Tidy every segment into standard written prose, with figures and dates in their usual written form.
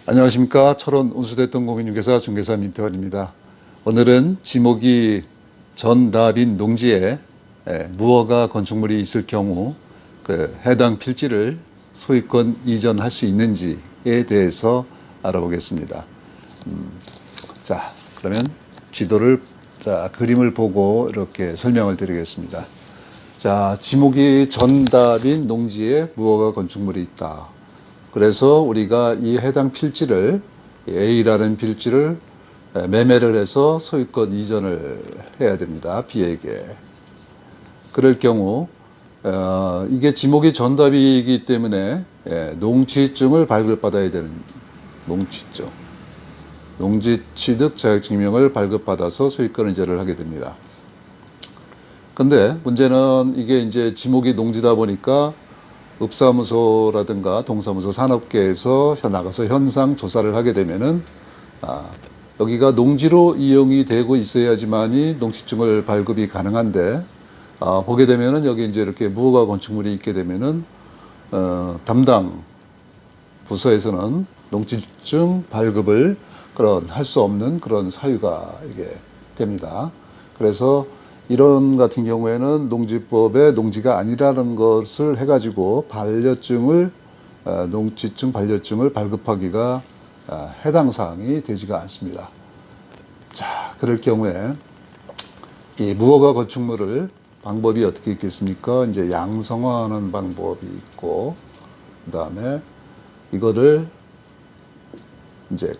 안녕하십니까. 철원 운수대통 공인중개사 중개사 민태원입니다. 오늘은 지목이 전답인 농지에 무허가 건축물이 있을 경우 해당 필지를 소유권 이전할 수 있는지에 대해서 알아보겠습니다. 자, 그러면 지도를 그림을 보고 이렇게 설명을 드리겠습니다. 자, 지목이 전답인 농지에 무허가 건축물이 있다. 그래서 우리가 이 해당 필지를 A라는 필지를 매매를 해서 소유권 이전을 해야 됩니다. B에게. 그럴 경우 이게 지목이 전답이기 때문에 농지증을 발급받아야 되는 농지증, 농지취득 자격증명을 발급받아서 소유권 이전을 하게 됩니다. 근데 문제는 이게 이제 지목이 농지다 보니까 읍사무소라든가 동사무소 산업계에서 나가서 현상 조사를 하게 되면은 여기가 농지로 이용이 되고 있어야지만이 농지증을 발급이 가능한데 보게 되면은 여기 이제 이렇게 무허가 건축물이 있게 되면은 담당 부서에서는 농지증 발급을 할 수 없는 그런 사유가 이게 됩니다. 그래서 이런 같은 경우에는 농지법에 농지가 아니라는 것을 해가지고 농지증 반려증을 발급하기가 해당 사항이 되지가 않습니다. 자, 그럴 경우에 이 무허가 건축물을 방법이 어떻게 있겠습니까? 이제 양성화하는 방법이 있고, 그 다음에 이거를 이제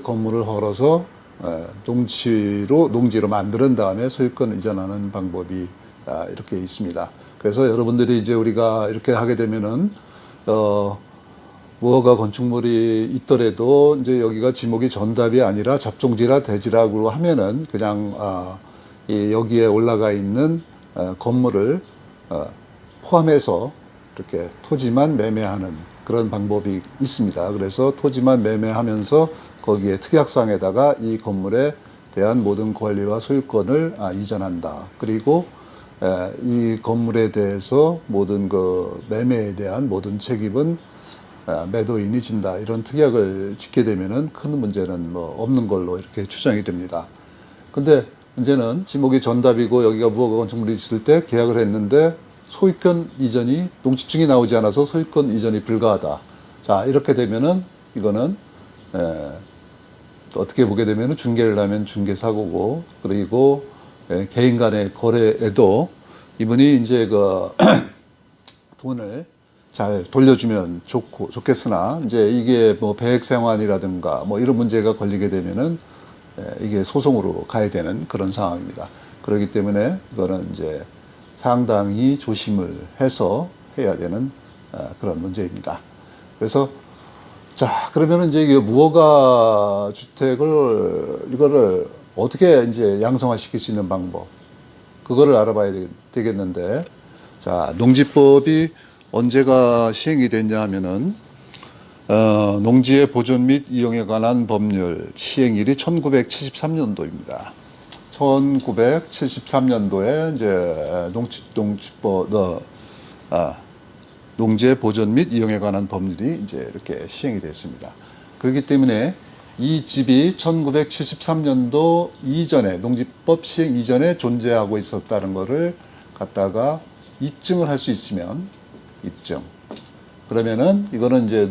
건물을 헐어서 농지로 만든 다음에 소유권 이전하는 방법이 이렇게 있습니다. 그래서 여러분들이 이제 우리가 이렇게 하게 되면은 무허가 건축물이 있더라도 이제 여기가 지목이 전답이 아니라 잡종지라 대지라고 하면은 그냥 여기에 올라가 있는 건물을 포함해서 이렇게 토지만 매매하는 그런 방법이 있습니다. 그래서 토지만 매매하면서 거기에 특약상에다가 이 건물에 대한 모든 권리와 소유권을 이전한다. 그리고 이 건물에 대해서 모든 그 매매에 대한 모든 책임은 매도인이 진다. 이런 특약을 짓게 되면은 큰 문제는 없는 걸로 이렇게 추정이 됩니다. 근데 문제는 지목이 전답이고 여기가 무허가 건축물이 있을 때 계약을 했는데 소유권 이전이 농지증이 나오지 않아서 소유권 이전이 불가하다. 자, 이렇게 되면은 이거는 어떻게 보게 되면은 중개를 하면 중개 사고고, 그리고 개인 간의 거래에도 이분이 이제 돈을 잘 돌려주면 좋겠으나 이제 이게 배액생환이라든가 이런 문제가 걸리게 되면은 이게 소송으로 가야 되는 그런 상황입니다. 그렇기 때문에 이거는 이제 상당히 조심을 해서 해야 되는 그런 문제입니다. 그래서 자, 그러면은 이제 이게 무허가 이거를 어떻게 이제 양성화 시킬 수 있는 방법, 그거를 알아봐야 되겠는데, 자, 농지법이 언제가 시행이 됐냐 하면은, 농지의 보존 및 이용에 관한 법률 시행일이 1973년도입니다. 1973년도에 이제 농지의 보존 및 이용에 관한 법률이 이제 이렇게 시행이 됐습니다. 그렇기 때문에 이 집이 1973년도 이전에, 농지법 시행 이전에 존재하고 있었다는 것을 갖다가 입증을 할 수 있으면, 그러면은 이거는 이제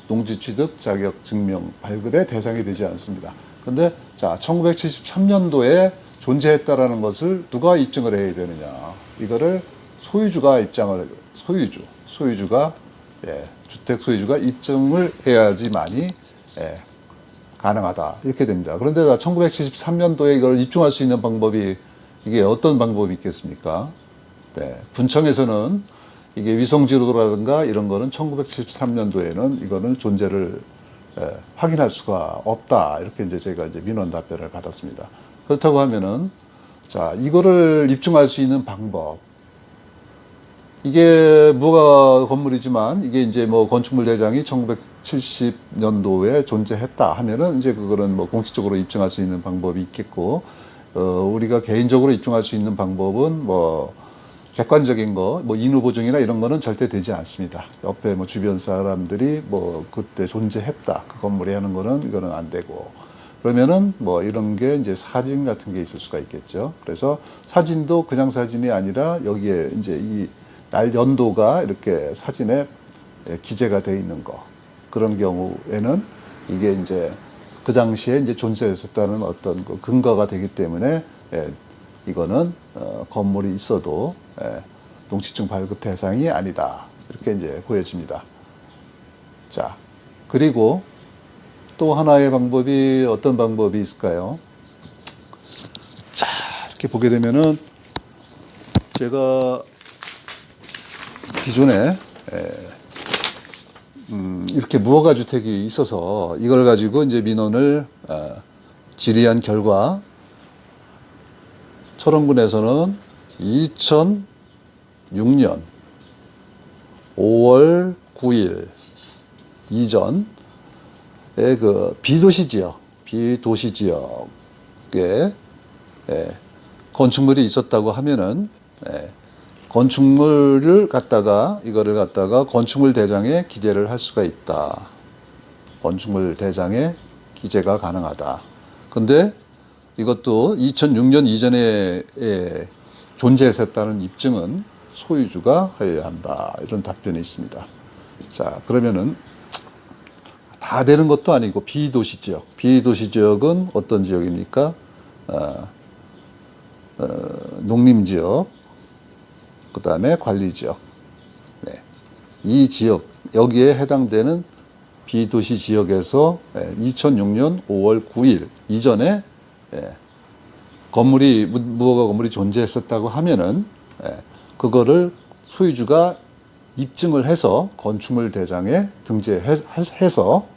농지취득 자격증명 발급의 대상이 되지 않습니다. 근데 자, 1973년도에 존재했다라는 것을 누가 입증을 해야 되느냐? 이거를 소유주가 주택 소유주가 입증을 해야지만이 가능하다. 이렇게 됩니다. 그런데 1973년도에 이걸 입증할 수 있는 방법이 이게 어떤 방법이 있겠습니까? 네. 군청에서는 이게 위성지도라든가 이런 거는 1973년도에는 이거는 존재를 확인할 수가 없다. 이렇게 이제 제가 이제 민원 답변을 받았습니다. 그렇다고 하면은 자, 이거를 입증할 수 있는 방법. 이게 무허가 건물이지만 이게 이제 건축물 대장이 1970년도에 존재했다 하면은 이제 그거는 공식적으로 입증할 수 있는 방법이 있겠고, 우리가 개인적으로 입증할 수 있는 방법은 객관적인 거, 뭐 인후 보증이나 이런 거는 절대 되지 않습니다. 옆에 뭐 주변 사람들이 뭐 그때 존재했다, 그 건물에 하는 거는 이거는 안 되고, 그러면은 뭐 이런 게 이제 사진 같은 게 있을 수가 있겠죠. 그래서 사진도 그냥 사진이 아니라 여기에 이제 이 날 연도가 이렇게 사진에 기재가 돼 있는 거, 그런 경우에는 이게 이제 그 당시에 이제 존재했었다는 어떤 그 근거가 되기 때문에 이거는 건물이 있어도 농지증 발급 대상이 아니다, 이렇게 이제 보여집니다. 자, 그리고 또 하나의 방법이 어떤 방법이 있을까요? 자, 이렇게 보게 되면은 제가 기존에 이렇게 무허가 주택이 있어서 이걸 가지고 이제 민원을 질의한 결과 철원군에서는 2006년 5월 9일 이전에 그 비도시 지역에 건축물이 있었다고 하면은 건축물을 이거를 갖다가 건축물 대장에 기재를 할 수가 있다. 건축물 대장에 기재가 가능하다. 근데 이것도 2006년 이전에 존재했었다는 입증은 소유주가 해야 한다, 이런 답변이 있습니다. 자, 그러면은 다 되는 것도 아니고 비도시 지역은 어떤 지역입니까? 농림지역, 그 다음에 관리지역. 네. 이 지역, 여기에 해당되는 비도시 지역에서 2006년 5월 9일 이전에 무허가 건물이 존재했었다고 하면은 그거를 소유주가 입증을 해서 건축물 대장에 등재해서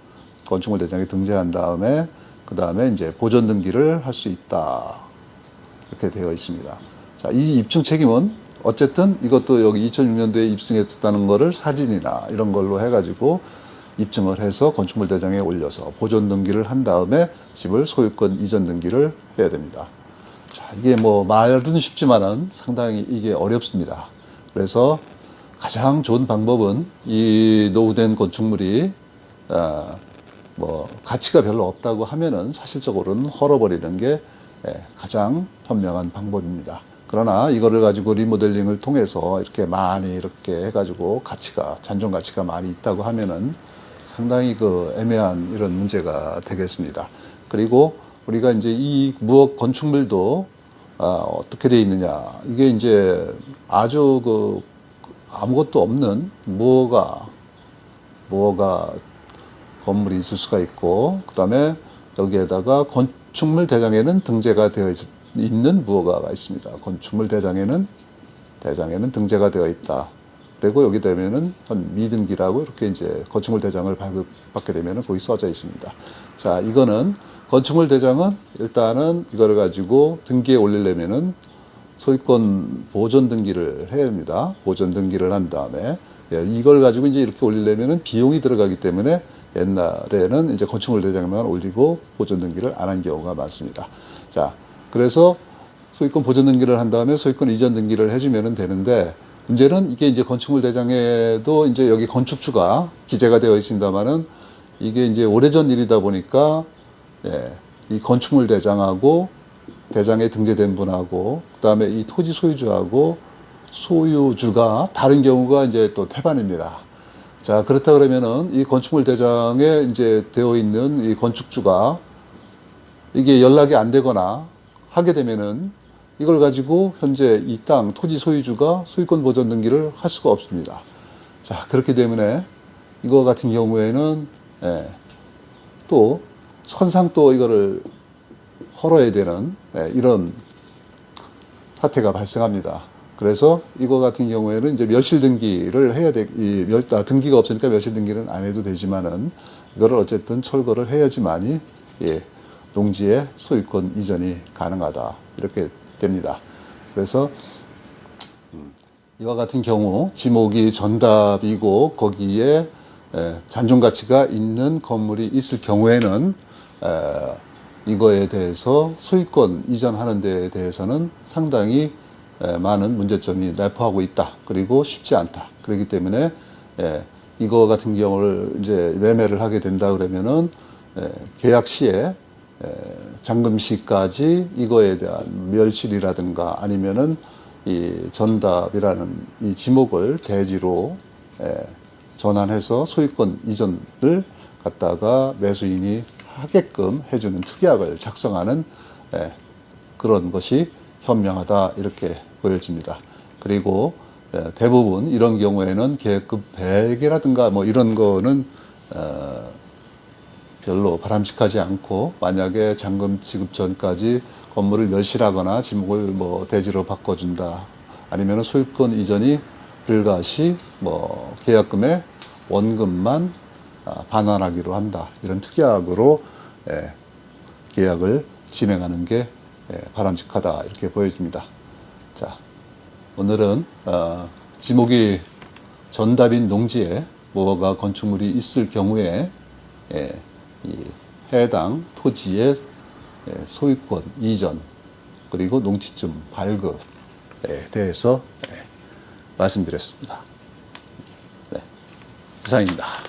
건축물 대장에 등재한 다음에 그 다음에 이제 보존 등기를 할 수 있다, 이렇게 되어 있습니다. 자, 이 입증 책임은 어쨌든 이것도 여기 2006년도에 입증했다는 거를 사진이나 이런 걸로 해가지고 입증을 해서 건축물 대장에 올려서 보존 등기를 한 다음에 집을 소유권 이전 등기를 해야 됩니다. 자, 이게 뭐 말은 쉽지만은 상당히 이게 어렵습니다. 그래서 가장 좋은 방법은 이 노후된 건축물이 뭐 가치가 별로 없다고 하면은 사실적으로는 헐어버리는 게 가장 현명한 방법입니다. 그러나 이거를 가지고 리모델링을 통해서 이렇게 많이 이렇게 해가지고 잔존 가치가 많이 있다고 하면은 상당히 그 애매한 이런 문제가 되겠습니다. 그리고 우리가 이제 이 무허 건축물도 어떻게 되어 있느냐, 이게 이제 아주 그 아무것도 없는 무허가 건물이 있을 수가 있고, 그 다음에 여기에다가 건축물 대장에는 등재가 되어 있는 무허가가 있습니다. 건축물 대장에는 등재가 되어 있다. 그리고 여기 되면은 미등기라고 이렇게 이제 건축물 대장을 발급받게 되면은 거기 써져 있습니다. 자, 이거는 건축물 대장은 일단은 이거를 가지고 등기에 올리려면은 소유권 보존 등기를 해야 합니다. 보존 등기를 한 다음에 이걸 가지고 이제 이렇게 올리려면은 비용이 들어가기 때문에 옛날에는 이제 건축물 대장만 올리고 보존 등기를 안 한 경우가 많습니다. 자, 그래서 소유권 보존 등기를 한 다음에 소유권 이전 등기를 해주면 되는데, 문제는 이게 이제 건축물 대장에도 이제 여기 건축주가 기재가 되어 있습니다만은 이게 이제 오래전 일이다 보니까 이 건축물 대장하고 대장에 등재된 분하고 그다음에 이 토지 소유주하고 소유주가 다른 경우가 이제 또 태반입니다. 자, 그렇다 그러면은 이 건축물 대장에 이제 되어 있는 이 건축주가 이게 연락이 안 되거나 하게 되면은 이걸 가지고 현재 이 땅 토지 소유주가 소유권 보존 등기를 할 수가 없습니다. 자, 그렇기 때문에 이거 같은 경우에는 또 선상 또 이거를 헐어야 되는 이런 사태가 발생합니다. 그래서 이거 같은 경우에는 이제 멸실 등기를 해야 등기가 없으니까 멸실 등기는 안 해도 되지만은 이거를 어쨌든 철거를 해야지만이 농지의 소유권 이전이 가능하다, 이렇게 됩니다. 그래서 이와 같은 경우 지목이 전답이고 거기에 잔존 가치가 있는 건물이 있을 경우에는 이거에 대해서 소유권 이전하는 데에 대해서는 상당히 많은 문제점이 내포하고 있다. 그리고 쉽지 않다. 그렇기 때문에 이거 같은 경우를 이제 매매를 하게 된다 그러면은 계약 시에 잔금 시까지 이거에 대한 멸실이라든가 아니면은 이 전답이라는 이 지목을 대지로 전환해서 소유권 이전을 갖다가 매수인이 하게끔 해주는 특약을 작성하는 그런 것이 현명하다 이렇게 보여집니다. 그리고 대부분 이런 경우에는 계획금 배액이라든가 뭐 이런 거는 별로 바람직하지 않고 만약에 잔금 지급 전까지 건물을 멸실하거나 지목을 뭐 대지로 바꿔준다 아니면 소유권 이전이 불가시 뭐 계약금의 원금만 반환하기로 한다 이런 특약으로 계약을 진행하는 게 바람직하다 이렇게 보여집니다. 자, 오늘은 지목이 전답인 농지에 뭐가 건축물이 있을 경우에 이 해당 토지의 소유권 이전 그리고 농지증 발급에 대해서 말씀드렸습니다. 네, 이상입니다.